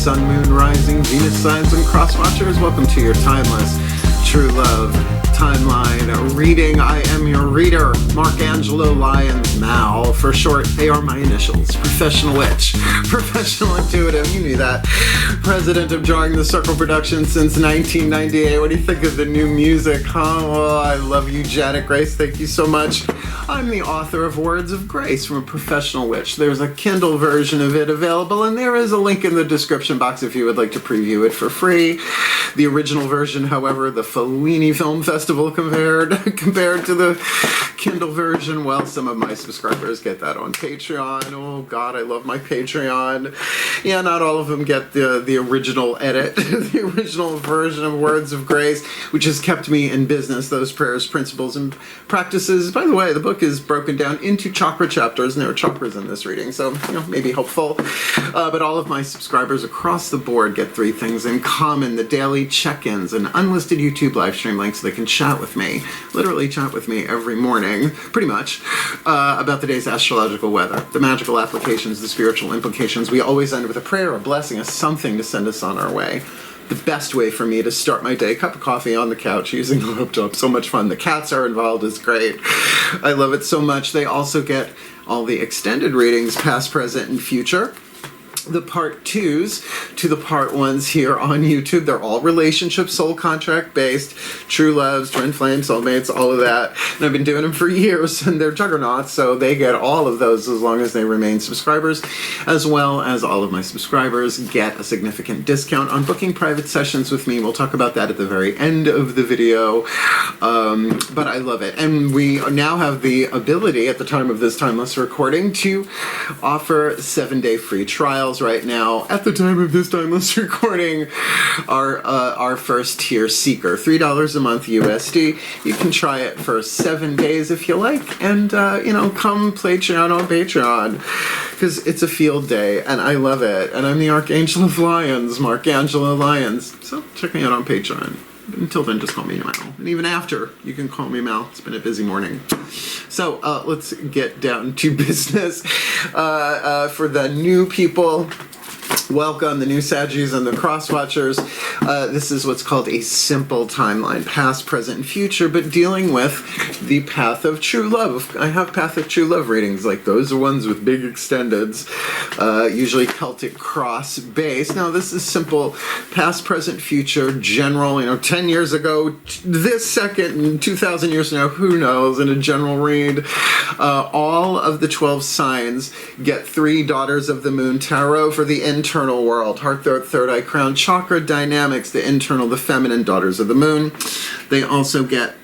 Sun, Moon, Rising, Venus signs, and cross watchers. Welcome to your timeless True Love timeline reading. I am your reader, Mark Angelo Lyons Mal. For short, they are my initials. Professional witch, professional intuitive, you knew that. President of Drawing the Circle Productions since 1998. What do you think of the new music, huh? Well, I love you, Janet Grace. Thank you so much. I'm the author of Words of Grace from a Professional Witch. There's a Kindle version of it available, and there is a link in the description box if you would like to preview it for free. The original version, however, the Fellini Film Festival compared to the Kindle version, well, some of my subscribers get that on Patreon. Oh God, I love my Patreon. Yeah, not all of them get the original edit, the original version of Words of Grace, which has kept me in business. Those prayers, principles, and practices. By the way, the book is broken down into chakra chapters, and there are chakras in this reading, so maybe helpful. But all of my subscribers across the board get three things in common: the daily check-ins, an unlisted YouTube live stream link so they can chat with me, literally chat with me every morning, pretty much, about the day's astrological weather, the magical applications, the spiritual implications. We always end with a prayer, a blessing, a something to send us on our way. The best way for me to start my day, cup of coffee on the couch using the laptop. So much fun. The cats are involved. It's great. I love it so much. They also get all the extended readings, past, present, and future. The part twos to the part ones here on YouTube. They're all relationship, soul contract based, true loves, twin flames, soulmates, all of that. And I've been doing them for years, and they're juggernauts, so they get all of those as long as they remain subscribers, as well as all of my subscribers get a significant discount on booking private sessions with me. We'll talk about that at the very end of the video, but I love it. And we now have the ability, at the time of this timeless recording, to offer 7-day free trials. Right now, at the time of this timeless recording, our first tier seeker, $3 a month USD. You can try it for 7 days if you like, and come play on Patreon, because it's a field day and I love it. And I'm the Archangel of Lions, Mark Angelo Lyons. So check me out on Patreon. Until then, just call me Mal. And even after, you can call me Mal. It's been a busy morning. So let's get down to business. For the new people, welcome, the new Sagis and the cross watchers. This is what's called a simple timeline, past, present, and future, but dealing with the path of true love. I have path of true love readings, like those are ones with big extendeds, usually Celtic cross based. Now this is simple, past, present, future, general, 10 years ago, this second, and 2,000 years from now, who knows, in a general read. All of the 12 signs get 3 Daughters of the Moon tarot for the internal world: heart, third eye, crown, chakra dynamics, the internal, the feminine, Daughters of the Moon. They also get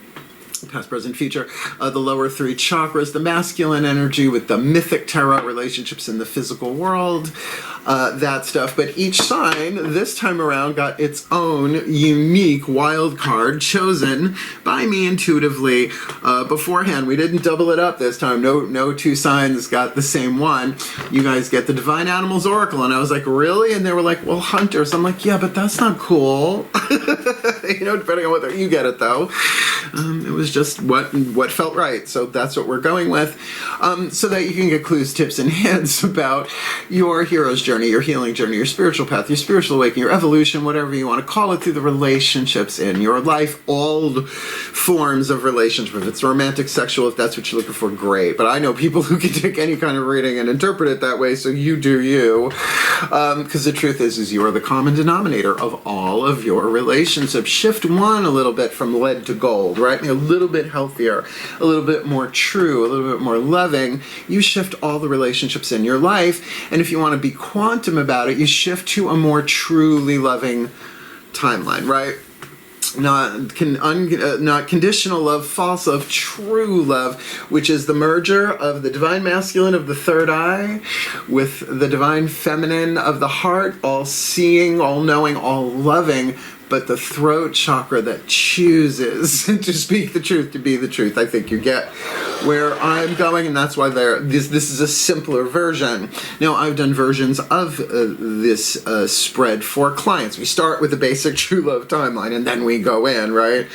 past, present, future, the lower 3 chakras, the masculine energy with the mythic tarot, relationships in the physical world, that stuff. But each sign this time around got its own unique wild card chosen by me intuitively beforehand. We didn't double it up this time. No 2 signs got the same one. You guys get the Divine Animals Oracle. And I was like, really? And they were like, well, Hunters. I'm like, yeah, but that's not cool. Depending on whether you get it, though. It was just what felt right. So that's what we're going with, so that you can get clues, tips, and hints about your hero's journey, your healing journey, your spiritual path, your spiritual awakening, your evolution, whatever you want to call it, through the relationships in your life, all forms of relationship. If it's romantic, sexual, if that's what you're looking for, great. But I know people who can take any kind of reading and interpret it that way, so you do you. Because the truth is you are the common denominator of all of your relationships. Shift one a little bit from lead to gold, right? A little bit healthier, a little bit more true, a little bit more loving. You shift all the relationships in your life, and if you want to be quantum about it, you shift to a more truly loving timeline, right? Not conditional love, false love, true love, which is the merger of the divine masculine of the third eye with the divine feminine of the heart, all seeing, all knowing, all loving, but the throat chakra that chooses to speak the truth, to be the truth. I think you get where I'm going, and that's why this is a simpler version. Now, I've done versions of this spread for clients. We start with the basic true love timeline, and then we go in, right?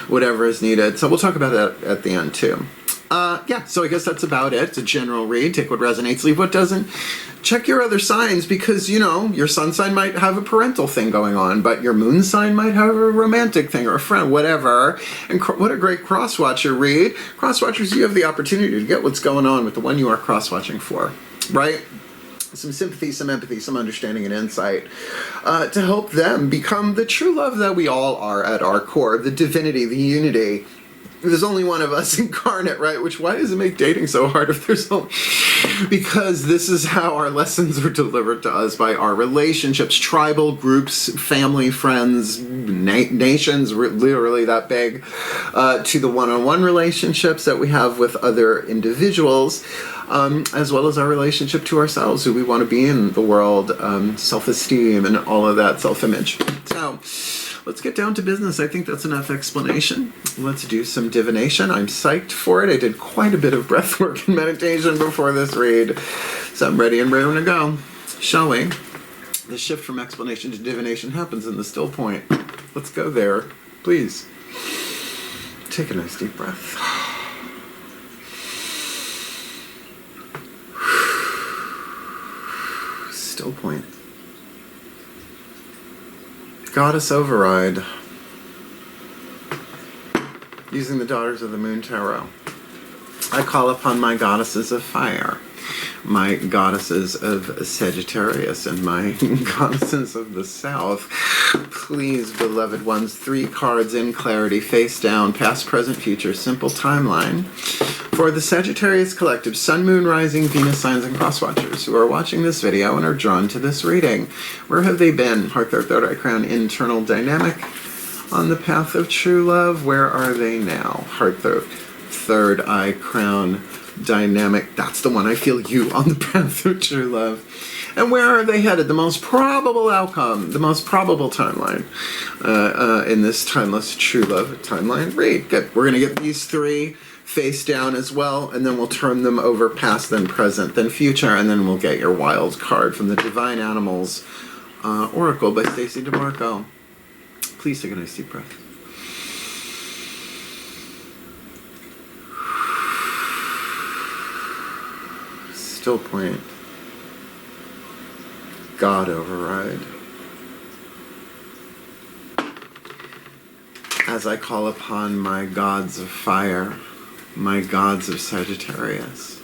Whatever is needed. So we'll talk about that at the end, too. Yeah, so I guess that's about it. It's a general read. Take what resonates, leave what doesn't. Check your other signs because, you know, your sun sign might have a parental thing going on, but your moon sign might have a romantic thing or a friend, whatever. And what a great cross-watcher read. Cross-watchers, you have the opportunity to get what's going on with the one you are cross-watching for, right? Some sympathy, some empathy, some understanding and insight to help them become the true love that we all are at our core, the divinity, the unity. There's only one of us incarnate, right? Why does it make dating so hard if there's only... Because this is how our lessons are delivered to us by our relationships, tribal groups, family, friends, nations, literally that big, to the one-on-one relationships that we have with other individuals, as well as our relationship to ourselves, who we want to be in the world, self-esteem and all of that, self-image. So... let's get down to business. I think that's enough explanation. Let's do some divination. I'm psyched for it. I did quite a bit of breath work and meditation before this read, so I'm ready and raring to go. Shall we? The shift from explanation to divination happens in the still point. Let's go there, please. Take a nice deep breath. Still point. Goddess Override, using the Daughters of the Moon Tarot. I call upon my goddesses of fire, my goddesses of Sagittarius, and my goddesses of the South. Please, beloved ones, 3 cards in clarity, face down, past, present, future, simple timeline. For the Sagittarius Collective, Sun, Moon, Rising, Venus signs, and crosswatchers who are watching this video and are drawn to this reading. Where have they been? Heart, third eye, crown, internal dynamic. On the path of true love, where are they now? Heart, third eye, crown, dynamic. That's the one. I feel you on the path of true love. And where are they headed? The most probable outcome, the most probable timeline in this timeless true love timeline read. Good. We're going to get these 3 face down as well, and then we'll turn them over past, then present, then future, and then we'll get your wild card from the Divine Animals Oracle by Stacey DeMarco. Please take a nice deep breath. Still point. God Override. As I call upon my gods of fire, my gods of Sagittarius,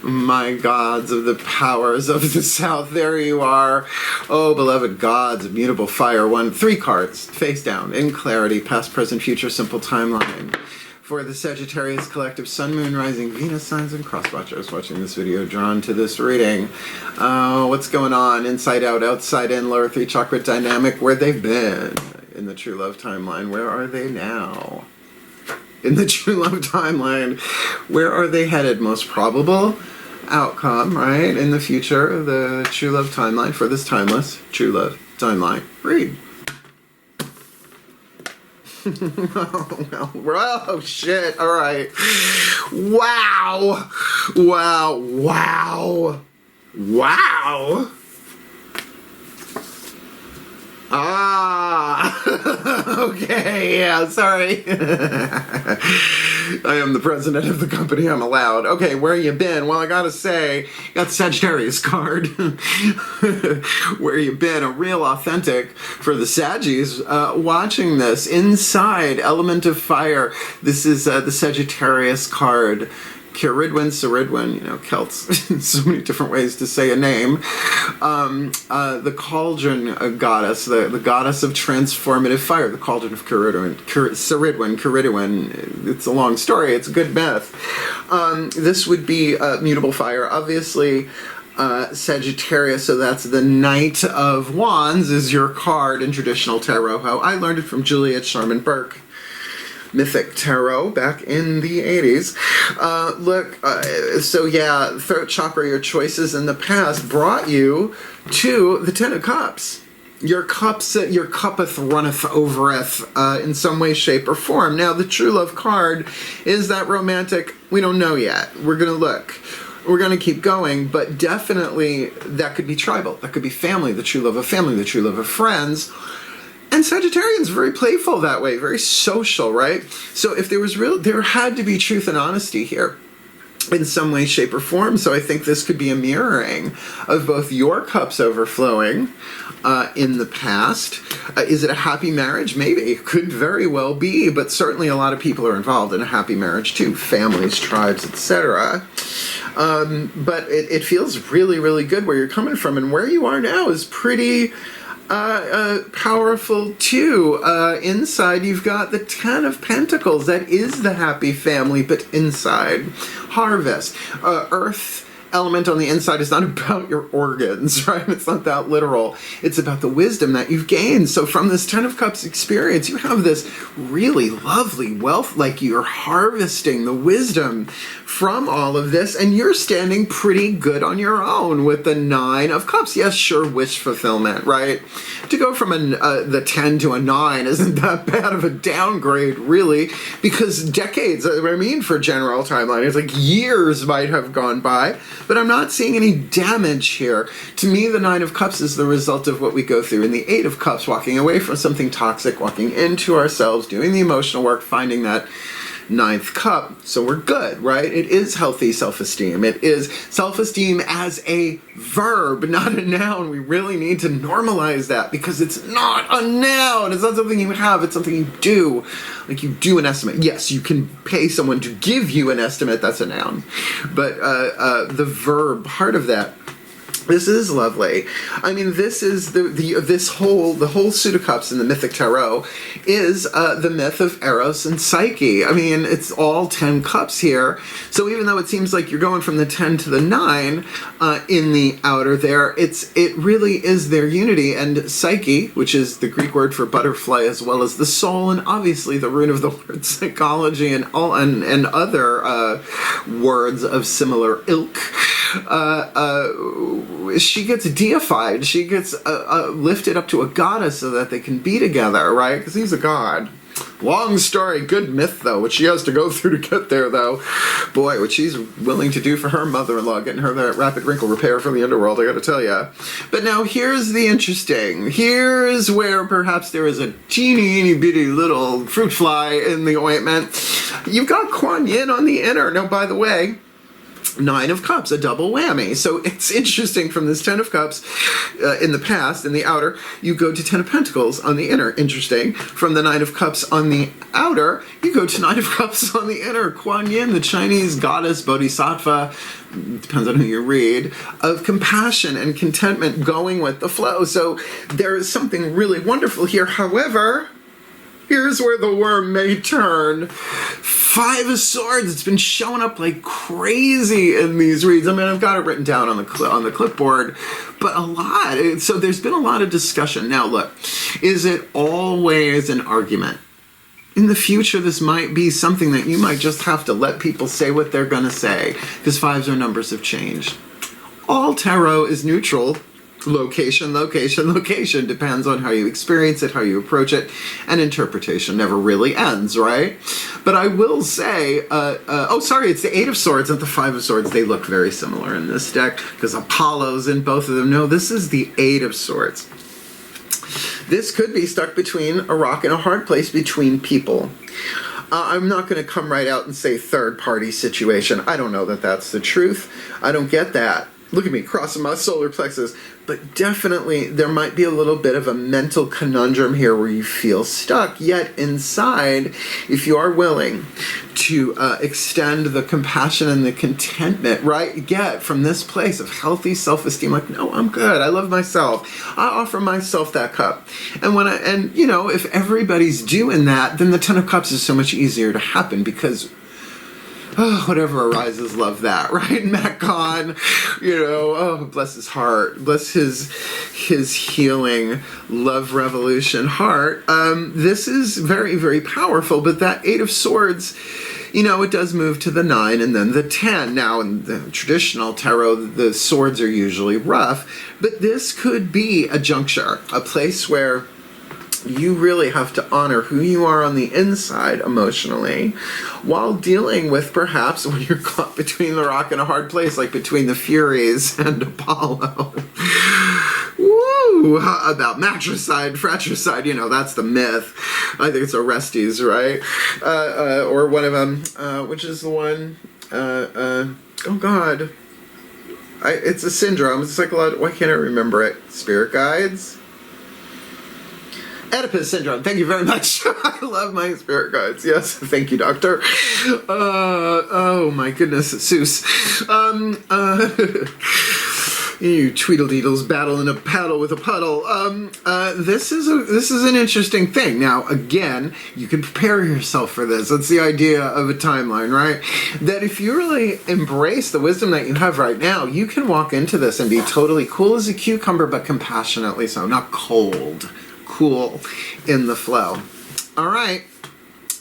my gods of the powers of the South, there you are. Oh, beloved gods of mutable fire. 3 cards, face down, in clarity, past, present, future, simple timeline. For the Sagittarius Collective, Sun, Moon, Rising, Venus signs, and crosswatchers watching this video drawn to this reading. What's going on? Inside out, outside in, lower 3 chakra dynamic. Where they've been in the true love timeline. Where are they now? In the true love timeline, where are they headed? Most probable outcome, right? In the future, the true love timeline for this timeless true love timeline read. Oh, shit. All right. Wow. Wow. Wow. Wow. Okay, yeah, sorry. I am the president of the company, I'm allowed. Okay, where you been? Well, I gotta say, got the Sagittarius card. Where you been? A real authentic for the Saggies watching this. Inside, Element of Fire. This is the Sagittarius card. Kiridwin, Saridwin, Celts, so many different ways to say a name. The Cauldron goddess, the goddess of transformative fire, the Cauldron of Saridwin, Kiridwin. It's a long story, it's a good myth. This would be mutable fire, obviously. Sagittarius, so that's the Knight of Wands is your card in traditional tarot. How I learned it from Juliet Sharman Burke. Mythic Tarot back in the 80s. So yeah, throat chakra, your choices in the past brought you to the Ten of Cups. Your cuppeth runneth overeth in some way, shape, or form. Now, the True Love card, is that romantic? We don't know yet. We're going to look. We're going to keep going, but definitely that could be tribal. That could be family, the true love of family, the true love of friends. And Sagittarian's very playful that way, very social, right? So if there had to be truth and honesty here in some way, shape, or form. So I think this could be a mirroring of both your cups overflowing in the past. Is it a happy marriage? Maybe. Could very well be, but certainly a lot of people are involved in a happy marriage too. Families, tribes, etc. But it feels really, really good where you're coming from, and where you are now is pretty powerful too. Inside you've got the Ten of Pentacles. That is the happy family, but inside harvest. Earth element on the inside is not about your organs, right? It's not that literal. It's about the wisdom that you've gained. So from this Ten of Cups experience, you have this really lovely wealth, like you're harvesting the wisdom from all of this, and you're standing pretty good on your own with the Nine of Cups. Yes, sure, wish fulfillment, right? To go from the 10 to a 9 isn't that bad of a downgrade, really, because decades, I mean, for general timeline, it's like years might have gone by, but I'm not seeing any damage here. To me, the Nine of Cups is the result of what we go through, and the Eight of Cups, walking away from something toxic, walking into ourselves, doing the emotional work, finding that ninth cup. So we're good, right? It is healthy self-esteem. It is self-esteem as a verb, not a noun. We really need to normalize that, because it's not a noun. It's not something you have. It's something you do. Like you do an estimate. Yes, you can pay someone to give you an estimate. That's a noun. But the verb part of that, this is lovely. I mean, this is the whole suit of cups in the mythic tarot is the myth of Eros and Psyche. I mean, it's all 10 cups here. So even though it seems like you're going from the 10 to the 9 in the outer there, it really is their unity. And Psyche, which is the Greek word for butterfly, as well as the soul, and obviously the root of the word psychology and other words of similar ilk. She gets deified. She gets lifted up to a goddess so that they can be together, right? Because he's a god. Long story, good myth, though, which she has to go through to get there, though. Boy, what she's willing to do for her mother-in-law, getting her that rapid wrinkle repair from the underworld, I gotta tell ya. But now here's the interesting. Here's where perhaps there is a teeny bitty little fruit fly in the ointment. You've got Kuan Yin on the inner. Now, by the way, Nine of Cups, a double whammy. So it's interesting, from this Ten of Cups in the past, in the outer, you go to Ten of Pentacles on the inner. Interesting. From the Nine of Cups on the outer, you go to Nine of Cups on the inner. Kuan Yin, the Chinese goddess, bodhisattva, depends on who you read, of compassion and contentment, going with the flow. So there is something really wonderful here. However, here's where the worm may turn. Five of Swords. It's been showing up like crazy in these reads. I mean, I've got it written down on the clipboard, but a lot. So there's been a lot of discussion. Now, look, is it always an argument? In the future, this might be something that you might just have to let people say what they're going to say, because fives are numbers of change. All tarot is neutral. Location, location, location. Depends on how you experience it, how you approach it, and interpretation never really ends, right? But I will say, it's the Eight of Swords and the Five of Swords. They look very similar in this deck, because Apollo's in both of them. No, this is the Eight of Swords. This could be stuck between a rock and a hard place between people. I'm not going to come right out and say third-party situation. I don't know that that's the truth. I don't get that. Look at me, crossing my solar plexus. But definitely, there might be a little bit of a mental conundrum here where you feel stuck. Yet inside, if you are willing to extend the compassion and the contentment, right, get from this place of healthy self-esteem, like, no, I'm good, I love myself, I offer myself that cup. And you know, if everybody's doing that, then the Ten of Cups is so much easier to happen, because whatever arises, love that, right? Matt Kahn, bless his heart, bless his healing love revolution heart. This is very, very powerful, but that Eight of Swords, it does move to the 9 and then the 10. Now, in the traditional tarot, the swords are usually rough, but this could be a juncture, a place where you really have to honor who you are on the inside emotionally, while dealing with perhaps when you're caught between the rock and a hard place, like between the Furies and Apollo. Woo! Ooh, about matricide, fratricide, you know, that's the myth. I think it's Orestes, right? Or one of them, which is the one, oh God. It's a syndrome, it's psychological, why can't I remember it? Spirit guides? Oedipus syndrome, thank you very much. I love my spirit guides. Yes, thank you, doctor. Oh my goodness, Seuss. You Tweedledeedles battle in a paddle with a puddle. This is an interesting thing. Now, again, you can prepare yourself for this. That's the idea of a timeline, right? That if you really embrace the wisdom that you have right now, you can walk into this and be totally cool as a cucumber, but compassionately so, not cold. Cool in the flow. All right,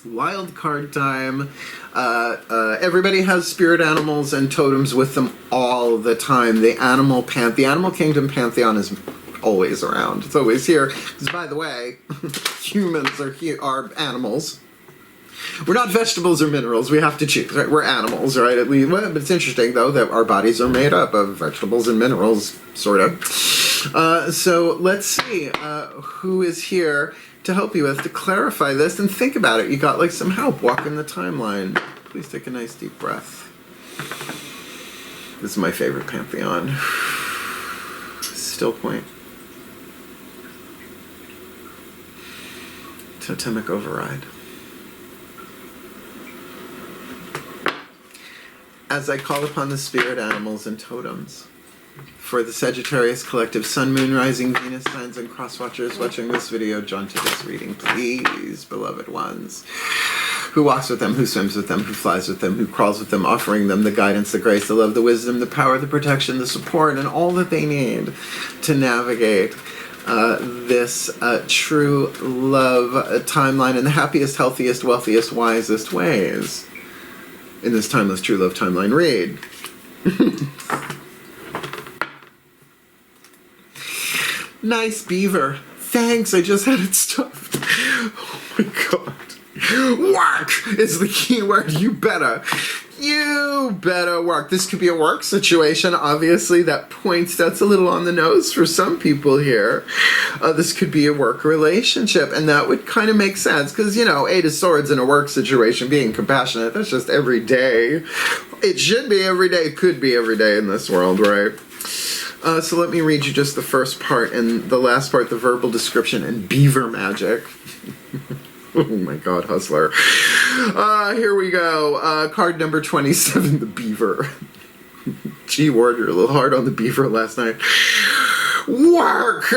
wild card time. Everybody has spirit animals and totems with them all the time. The animal kingdom pantheon is always around. It's always here. Because, by the way, humans are animals. We're not vegetables or minerals. We have to choose, right? We're animals, right? At least, well, but it's interesting, though, that our bodies are made up of vegetables and minerals, sort of. So let's see who is here to help you with to clarify this and think about it. You got like some help walking the timeline. Please take a nice deep breath. This is my favorite pantheon. Still point. Totemic override. As I call upon the spirit animals and totems, for the Sagittarius collective, Sun, Moon, Rising, Venus, signs, and cross-watchers watching this video, join to this reading, please, beloved ones. Who walks with them, who swims with them, who flies with them, who crawls with them, offering them the guidance, the grace, the love, the wisdom, the power, the protection, the support, and all that they need to navigate this true love timeline in the happiest, healthiest, wealthiest, wisest ways. In this timeless true love timeline read. Nice beaver. Thanks, I just had it stuffed. Oh my God. Work is the key word. You better work. This could be a work situation, obviously. That's a little on the nose for some people here. This could be a work relationship, and that would kind of make sense because, you know, 8 of Swords in a work situation, being compassionate, that's just every day. It should be every day, could be every day in this world, right? So let me read you just the first part and the last part, the verbal description and beaver magic. Oh my God, hustler. Here we go. Card number 27, the beaver. Gee, Ward, you're a little hard on the beaver last night. Work!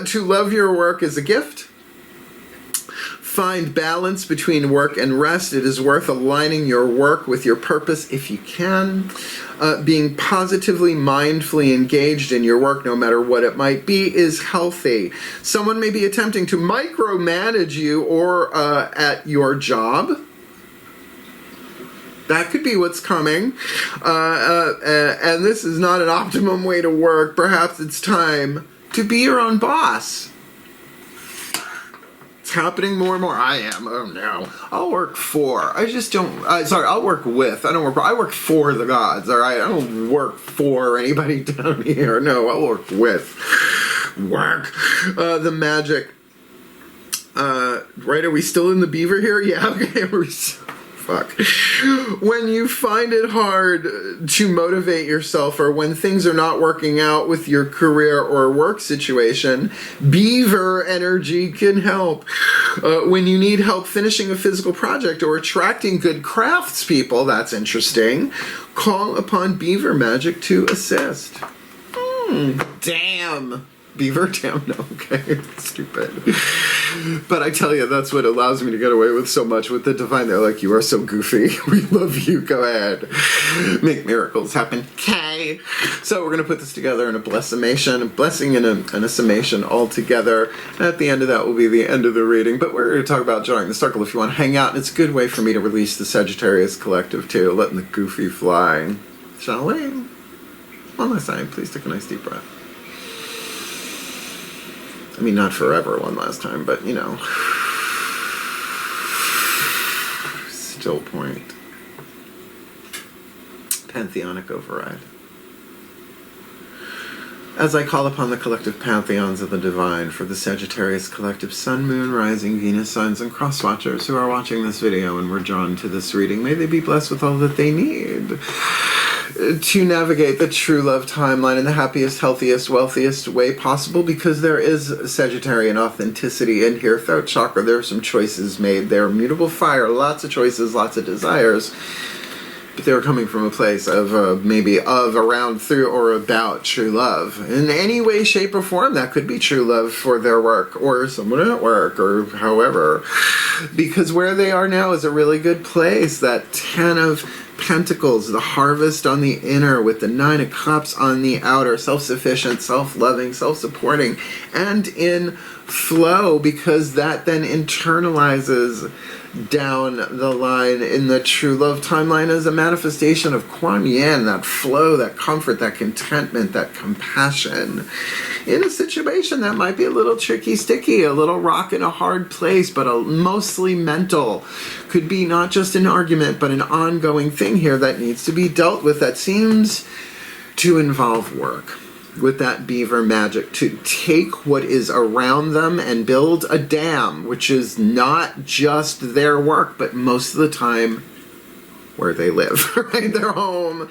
To love your work is a gift. Find balance between work and rest. It is worth aligning your work with your purpose if you can. Being positively, mindfully engaged in your work, no matter what it might be, is healthy. Someone may be attempting to micromanage you or at your job. That could be what's coming. And this is not an optimum way to work. Perhaps it's time to be your own boss. It's happening more and more. I am. Oh no. I'll work for. I just don't. I'll work with. I don't work. I work for the gods. All right. I don't work for anybody down here. No. I'll work with. Work. The magic. Right. Are we still in the beaver here? Yeah. Okay. Fuck. When you find it hard to motivate yourself, or when things are not working out with your career or work situation, beaver energy can help. When you need help finishing a physical project or attracting good craftspeople, that's interesting, call upon beaver magic to assist. Damn. Beaver? Damn, no, okay, stupid. But I tell you, that's what allows me to get away with so much with the divine. They're like, you are so goofy. We love you. Go ahead. Make miracles happen. Okay. So we're going to put this together in a blessing and a summation all together. At the end of that will be the end of the reading. But we're going to talk about joining the circle if you want to hang out. And it's a good way for me to release the Sagittarius collective too, letting the goofy fly. Shall we? One last time, please take a nice deep breath. I mean, not forever, one last time, but, you know, still point. Pantheonic override. As I call upon the collective pantheons of the divine for the Sagittarius collective Sun, Moon, Rising, Venus signs, and cross watchers who are watching this video and were drawn to this reading, may they be blessed with all that they need to navigate the true love timeline in the happiest, healthiest, wealthiest way possible, because there is Sagittarian authenticity in here. Throat chakra, there are some choices made there. Mutable fire, lots of choices, lots of desires. But they were coming from a place of maybe of, around, through, or about true love. In any way, shape, or form, that could be true love for their work, or someone at work, or however. Because where they are now is a really good place. That Ten of Pentacles, the harvest on the inner, with the Nine of Cups on the outer. Self-sufficient, self-loving, self-supporting, and in flow, because that then internalizes down the line in the true love timeline as a manifestation of Kuan Yin, that flow, that comfort, that contentment, that compassion in a situation that might be a little tricky, sticky, a little rock in a hard place, but mostly mental. Could be not just an argument, but an ongoing thing here that needs to be dealt with, that seems to involve work. With that beaver magic, to take what is around them and build a dam, which is not just their work, but most of the time where they live, right? Their home,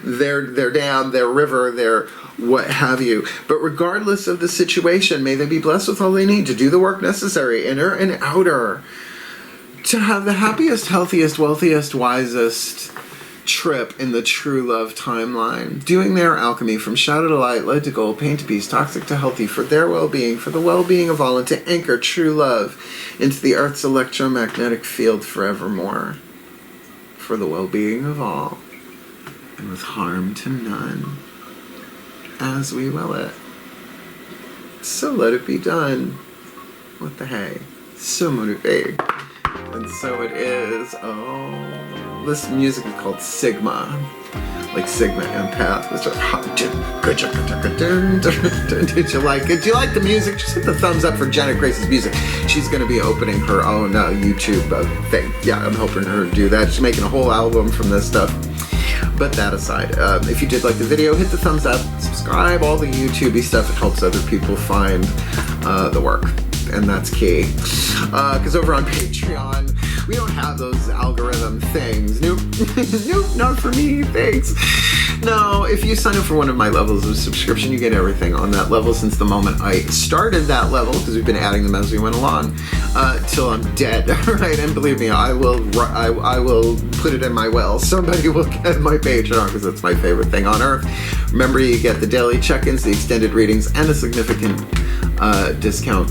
their dam, their river, their what have you. But regardless of the situation, may they be blessed with all they need to do the work necessary, inner and outer, to have the happiest, healthiest, wealthiest, wisest trip in the true love timeline, doing their alchemy from shadow to light, light to gold, pain to peace, toxic to healthy, for their well-being, for the well-being of all, and to anchor true love into the earth's electromagnetic field forevermore, for the well-being of all, and with harm to none, as we will it. So let it be done. What the hey? So motivating. And so it is. Oh, this music is called Sigma, like Sigma Empath. Did you like it? Do you like the music? Just hit the thumbs up for Janet Grace's music. She's going to be opening her own YouTube thing. Yeah, I'm helping her do that. She's making a whole album from this stuff. But that aside, if you did like the video, hit the thumbs up, subscribe, all the YouTube-y stuff. It helps other people find the work. And that's key. Because over on Patreon, we don't have those algorithm things. Nope. Nope, not for me, thanks. No, if you sign up for one of my levels of subscription, you get everything on that level since the moment I started that level, because we've been adding them as we went along, till I'm dead, right? And believe me, I will put it in my will. Somebody will get my Patreon, because it's my favorite thing on earth. Remember, you get the daily check-ins, the extended readings, and a significant discount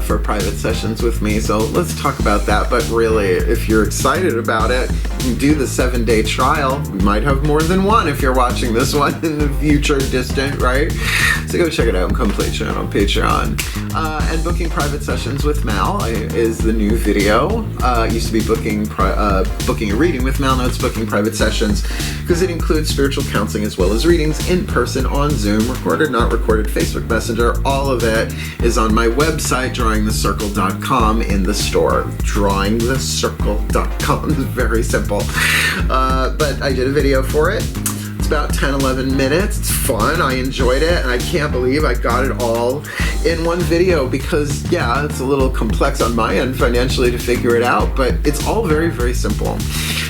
for private sessions with me. So let's talk about that. But really, if you're excited about it, you can do the 7-day trial. We might have more than one if you're watching this one in the future distant, right? So go check it out and come play it on Patreon. And booking private sessions with Mal is the new video. Used to be booking a reading with Mal. Now it's booking private sessions, because it includes spiritual counseling as well as readings in person, on Zoom, recorded, not recorded, Facebook Messenger. All of it is on my website, drawingthecircle.com, in the store. Drawingthecircle.com is very simple. But I did a video for it. It's about 10-11 minutes. It's fun. I enjoyed it, and I can't believe I got it all in one video, because yeah, it's a little complex on my end financially to figure it out, but it's all very, very simple.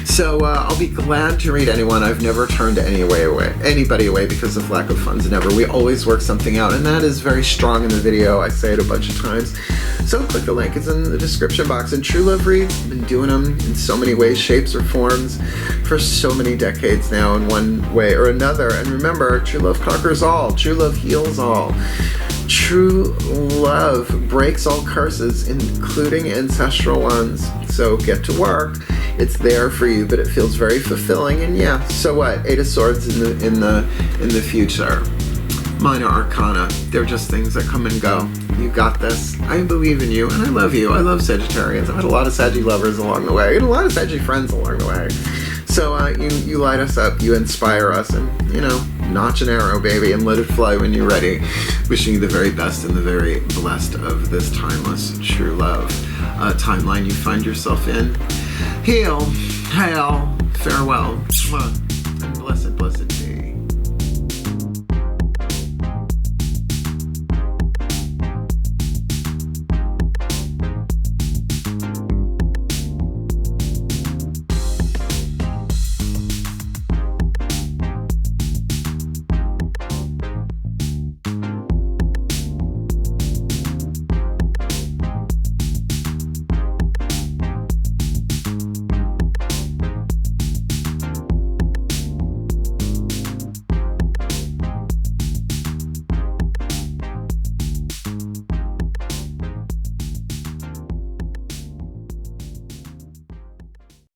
So I'll be glad to read anyone. I've never turned anybody away because of lack of funds. Never. We always work something out, and that is very strong in the video. I say it a bunch of times. So click the link. It's in the description box. And True Love Reads, I've been doing them in so many ways, shapes, or forms for so many decades now, in one way or another. And remember, true love conquers all. True love heals all. True love breaks all curses, including ancestral ones. So get to work. It's there for you, but it feels very fulfilling. And yeah, so what? 8 of Swords in the future. Minor Arcana. They're just things that come and go. You got this. I believe in you, and I love you. I love Sagittarians. I've had a lot of Saggy lovers along the way, and a lot of Saggy friends along the way. So you light us up, you inspire us, and notch an arrow, baby, and let it fly when you're ready. Wishing you the very best and the very blessed of this timeless true love timeline you find yourself in. Hail, farewell. Mwah.